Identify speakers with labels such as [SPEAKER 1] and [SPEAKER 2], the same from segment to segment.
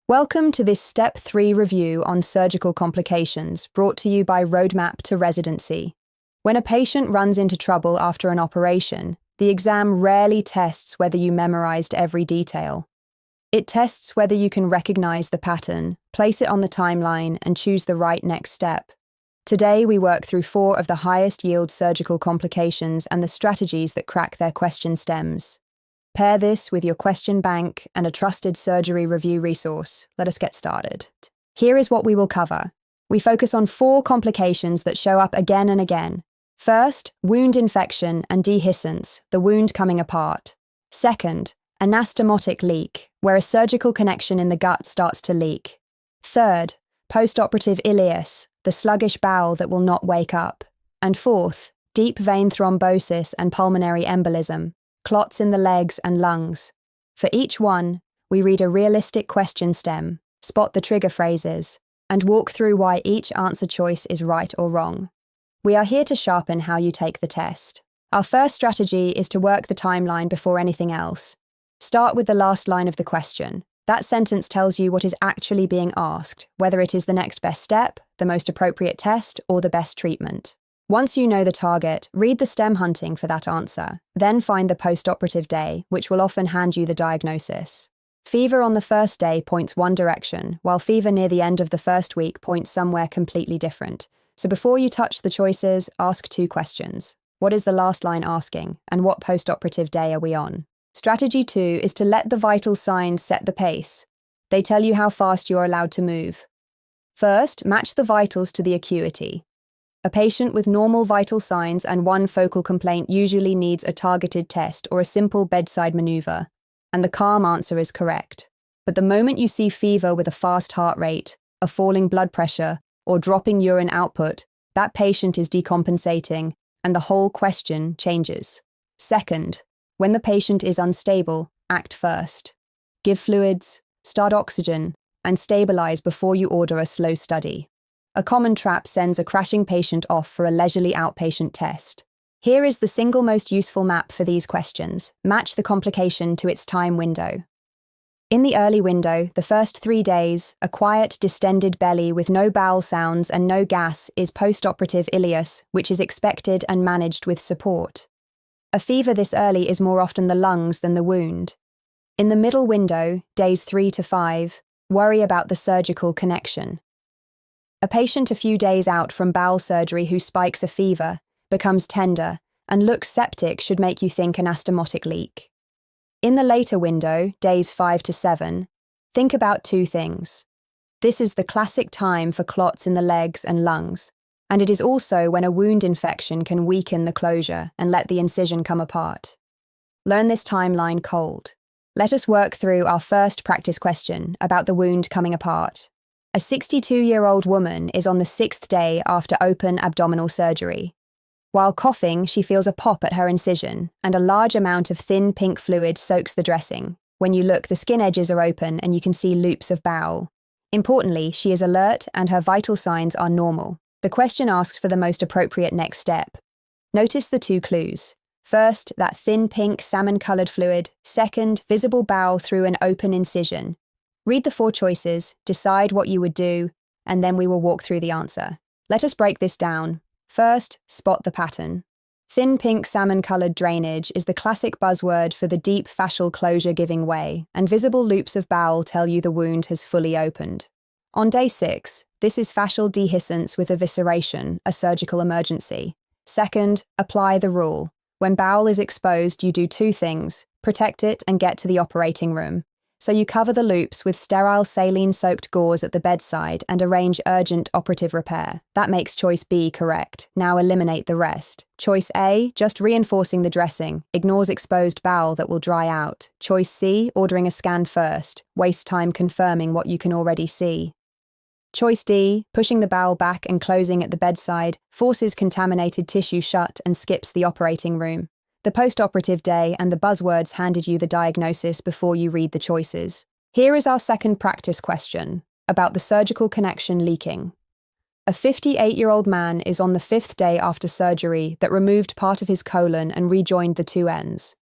[SPEAKER 1] Welcome to this Step 3 review on surgical complications, brought to you by Roadmap to Residency. When a patient runs into trouble after an operation, the exam rarely tests whether you memorized every detail. It tests whether you can recognize the pattern, place it on the timeline, and choose the right next step. Today, we work through 4 of the highest yield surgical complications and the strategies that crack their question stems. Pair this with your question bank and a trusted surgery review resource. Let us get started. Here is what we will cover. We focus on 4 complications that show up again and again. First, wound infection and dehiscence, the wound coming apart. Second, anastomotic leak, where a surgical connection in the gut starts to leak. Third, post-operative Ileus, the sluggish bowel that will not wake up. And fourth, deep vein thrombosis and pulmonary embolism, clots in the legs and lungs. For each one, we read a realistic question stem, spot the trigger phrases, and walk through why each answer choice is right or wrong. We are here to sharpen how you take the test. Our first strategy is to work the timeline before anything else. Start with the last line of the question. That sentence tells you what is actually being asked, whether it is the next best step, the most appropriate test, or the best treatment. Once you know the target, read the stem hunting for that answer. Then find the post-operative day, which will often hand you the diagnosis. Fever on the first day points one direction, while fever near the end of the first week points somewhere completely different. So before you touch the choices, ask 2 questions. What is the last line asking, and what post-operative day are we on? Strategy 2 is to let the vital signs set the pace. They tell you how fast you are allowed to move. First, match the vitals to the acuity. A patient with normal vital signs and 1 focal complaint usually needs a targeted test or a simple bedside maneuver, and the calm answer is correct. But the moment you see fever with a fast heart rate, a falling blood pressure, or dropping urine output, that patient is decompensating, and the whole question changes. Second, when the patient is unstable, act first. Give fluids, start oxygen, and stabilize before you order a slow study. A common trap sends a crashing patient off for a leisurely outpatient test. Here is the single most useful map for these questions. Match the complication to its time window. In the early window, the first 3 days, a quiet, distended belly with no bowel sounds and no gas is post-operative ileus, which is expected and managed with support. A fever this early is more often the lungs than the wound. In the middle window, days 3 to 5, worry about the surgical connection. A patient a few days out from bowel surgery who spikes a fever, becomes tender, and looks septic should make you think anastomotic leak. In the later window, days 5 to 7, think about 2 things. This is the classic time for clots in the legs and lungs, and it is also when a wound infection can weaken the closure and let the incision come apart. Learn this timeline cold. Let us work through our first practice question about the wound coming apart. A 62-year-old woman is on the 6th day after open abdominal surgery. While coughing, she feels a pop at her incision, and a large amount of thin pink fluid soaks the dressing. When you look, the skin edges are open and you can see loops of bowel. Importantly, she is alert and her vital signs are normal. The question asks for the most appropriate next step. Notice the 2 clues. First, that thin pink salmon-colored fluid. Second, visible bowel through an open incision. Read the 4 choices, decide what you would do, and then we will walk through the answer. Let us break this down. First, spot the pattern. Thin pink salmon-colored drainage is the classic buzzword for the deep fascial closure giving way, and visible loops of bowel tell you the wound has fully opened. On day 6, this is fascial dehiscence with evisceration, a surgical emergency. Second, apply the rule. When bowel is exposed, you do 2 things: protect it and get to the operating room. So you cover the loops with sterile saline-soaked gauze at the bedside and arrange urgent operative repair. That makes choice B correct. Now eliminate the rest. Choice A, just reinforcing the dressing, ignores exposed bowel that will dry out. Choice C, ordering a scan first, waste time confirming what you can already see. Choice D, pushing the bowel back and closing at the bedside, forces contaminated tissue shut and skips the operating room. The post-operative day and the buzzwords handed you the diagnosis before you read the choices. Here is our second practice question about the surgical connection leaking. A 58-year-old man is on the 5th day after surgery that removed part of his colon and rejoined the 2 ends.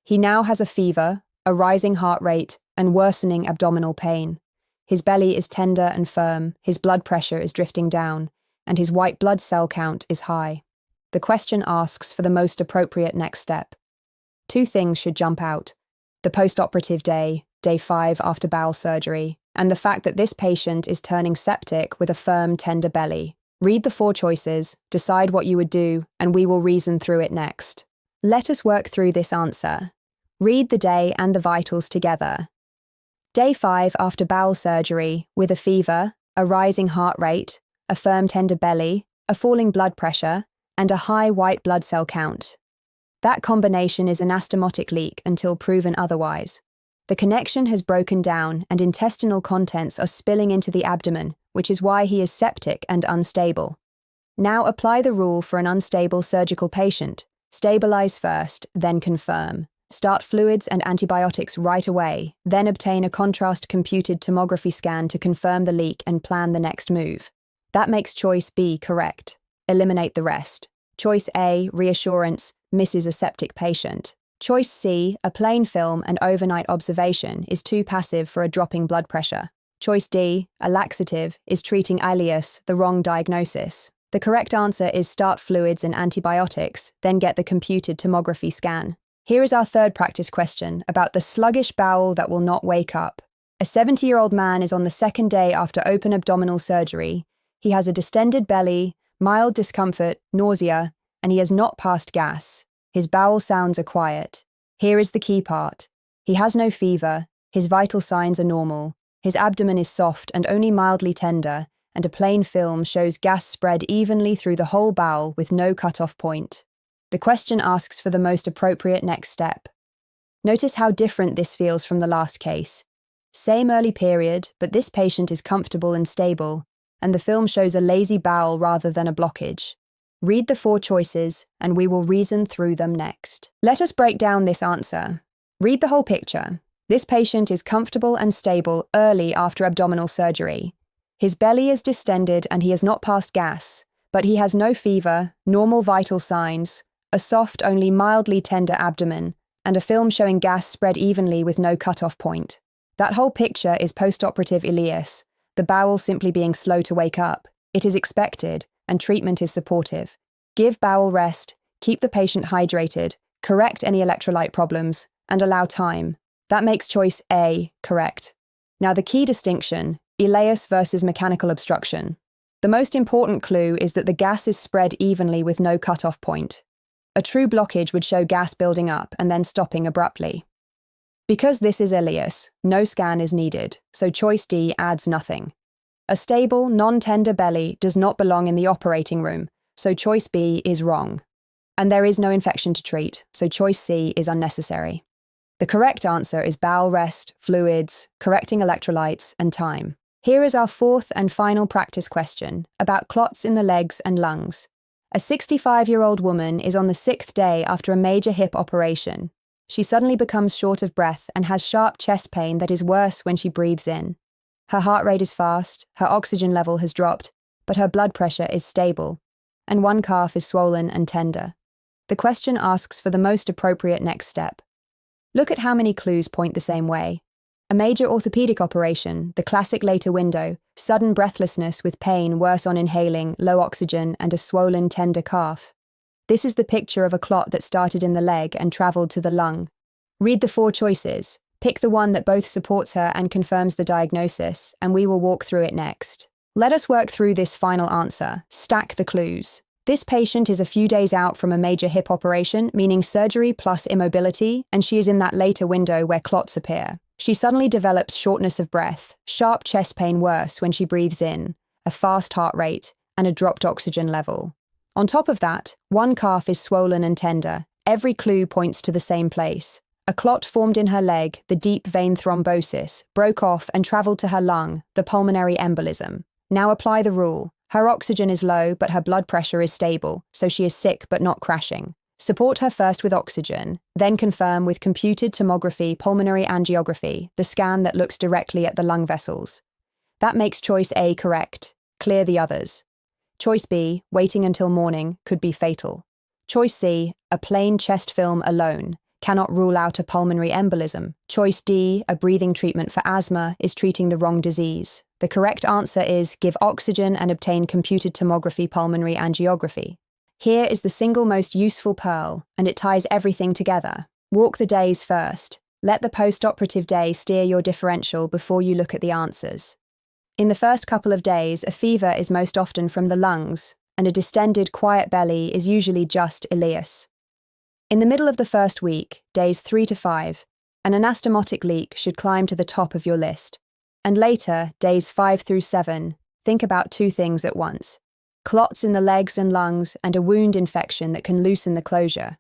[SPEAKER 1] He now has a fever, a rising heart rate, and worsening abdominal pain. His belly is tender and firm, his blood pressure is drifting down, and his white blood cell count is high. The question asks for the most appropriate next step. Two things should jump out: the post-operative day, day 5 after bowel surgery, and the fact that this patient is turning septic with a firm, tender belly. Read the 4 choices, decide what you would do, and we will reason through it next. Let us work through this answer. Read the day and the vitals together. Day 5 after bowel surgery, with a fever, a rising heart rate, a firm tender belly, a falling blood pressure, and a high white blood cell count. That combination is anastomotic leak until proven otherwise. The connection has broken down and intestinal contents are spilling into the abdomen, which is why he is septic and unstable. Now apply the rule for an unstable surgical patient. Stabilize first, then confirm. Start fluids and antibiotics right away, then obtain a contrast computed tomography scan to confirm the leak and plan the next move. That makes choice B correct. Eliminate the rest. Choice A, reassurance, misses a septic patient. Choice C, a plain film and overnight observation, is too passive for a dropping blood pressure. Choice D, a laxative, is treating Ileus, the wrong diagnosis. The correct answer is start fluids and antibiotics, then get the computed tomography scan. Here is our third practice question about the sluggish bowel that will not wake up. A 70-year-old man is on the 2nd day after open abdominal surgery. He has a distended belly, mild discomfort, nausea, and he has not passed gas. His bowel sounds are quiet. Here is the key part. He has no fever, his vital signs are normal, his abdomen is soft and only mildly tender, and a plain film shows gas spread evenly through the whole bowel with no cutoff point. The question asks for the most appropriate next step. Notice how different this feels from the last case. Same early period, but this patient is comfortable and stable, and the film shows a lazy bowel rather than a blockage. Read the 4 choices, and we will reason through them next. Let us break down this answer. Read the whole picture. This patient is comfortable and stable early after abdominal surgery. His belly is distended and he has not passed gas, but he has no fever, normal vital signs, a soft, only mildly tender abdomen, and a film showing gas spread evenly with no cutoff point. That whole picture is postoperative Ileus, the bowel simply being slow to wake up. It is expected, and treatment is supportive. Give bowel rest, keep the patient hydrated, correct any electrolyte problems, and allow time. That makes choice A correct. Now the key distinction, Ileus versus mechanical obstruction. The most important clue is that the gas is spread evenly with no cutoff point. A true blockage would show gas building up and then stopping abruptly. Because this is Ileus, no scan is needed, so choice D adds nothing. A stable, non-tender belly does not belong in the operating room, so choice B is wrong. And there is no infection to treat, so choice C is unnecessary. The correct answer is bowel rest, fluids, correcting electrolytes, and time. Here is our 4th and final practice question about clots in the legs and lungs. A 65-year-old woman is on the 6th day after a major hip operation. She suddenly becomes short of breath and has sharp chest pain that is worse when she breathes in. Her heart rate is fast, her oxygen level has dropped, but her blood pressure is stable, and one calf is swollen and tender. The question asks for the most appropriate next step. Look at how many clues point the same way. A major orthopedic operation, the classic later window, sudden breathlessness with pain worse on inhaling, low oxygen, and a swollen, tender calf. This is the picture of a clot that started in the leg and traveled to the lung. Read the 4 choices. Pick the one that both supports her and confirms the diagnosis, and we will walk through it next. Let us work through this final answer. Stack the clues. This patient is a few days out from a major hip operation, meaning surgery plus immobility, and she is in that later window where clots appear. She suddenly develops shortness of breath, sharp chest pain worse when she breathes in, a fast heart rate, and a dropped oxygen level. On top of that, one calf is swollen and tender. Every clue points to the same place. A clot formed in her leg, the deep vein thrombosis, broke off and traveled to her lung, the pulmonary embolism. Now apply the rule. Her oxygen is low, but her blood pressure is stable, so she is sick but not crashing. Support her first with oxygen, then confirm with computed tomography, pulmonary angiography, the scan that looks directly at the lung vessels. That makes choice A correct. Clear the others. Choice B, waiting until morning, could be fatal. Choice C, a plain chest film alone, cannot rule out a pulmonary embolism. Choice D, a breathing treatment for asthma, is treating the wrong disease. The correct answer is give oxygen and obtain computed tomography pulmonary angiography. Here is the single most useful pearl, and it ties everything together. Walk the days first. Let the post-operative day steer your differential before you look at the answers. In the first couple of days, a fever is most often from the lungs, and a distended, quiet belly is usually just Ileus. In the middle of the first week, days 3 to 5, an anastomotic leak should climb to the top of your list. And later, days 5 through 7, think about 2 things at once: clots in the legs and lungs and a wound infection that can loosen the closure.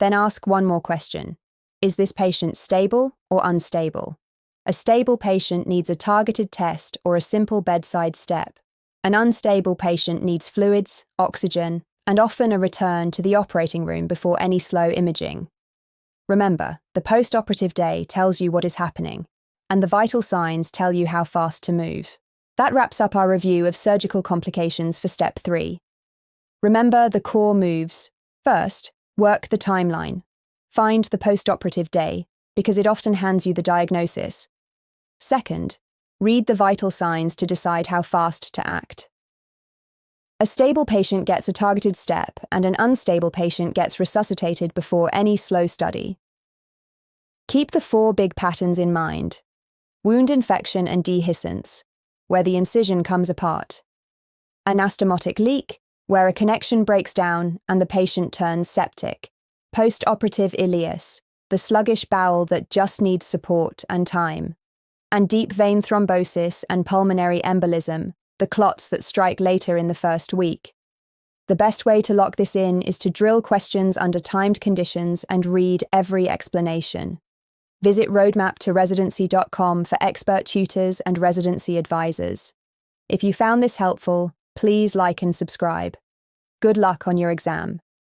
[SPEAKER 1] Then ask one more question. Is this patient stable or unstable? A stable patient needs a targeted test or a simple bedside step. An unstable patient needs fluids, oxygen, and often a return to the operating room before any slow imaging. Remember, the post-operative day tells you what is happening, and the vital signs tell you how fast to move. That wraps up our review of surgical complications for Step 3. Remember the core moves. First, work the timeline. Find the post-operative day, because it often hands you the diagnosis. Second, read the vital signs to decide how fast to act. A stable patient gets a targeted step, and an unstable patient gets resuscitated before any slow study. Keep the 4 big patterns in mind: wound infection and dehiscence, where the incision comes apart; anastomotic leak, where a connection breaks down and the patient turns septic; post-operative ileus, the sluggish bowel that just needs support and time; and deep vein thrombosis and pulmonary embolism, the clots that strike later in the first week. The best way to lock this in is to drill questions under timed conditions and read every explanation. Visit roadmaptoresidency.com for expert tutors and residency advisors. If you found this helpful, please like and subscribe. Good luck on your exam.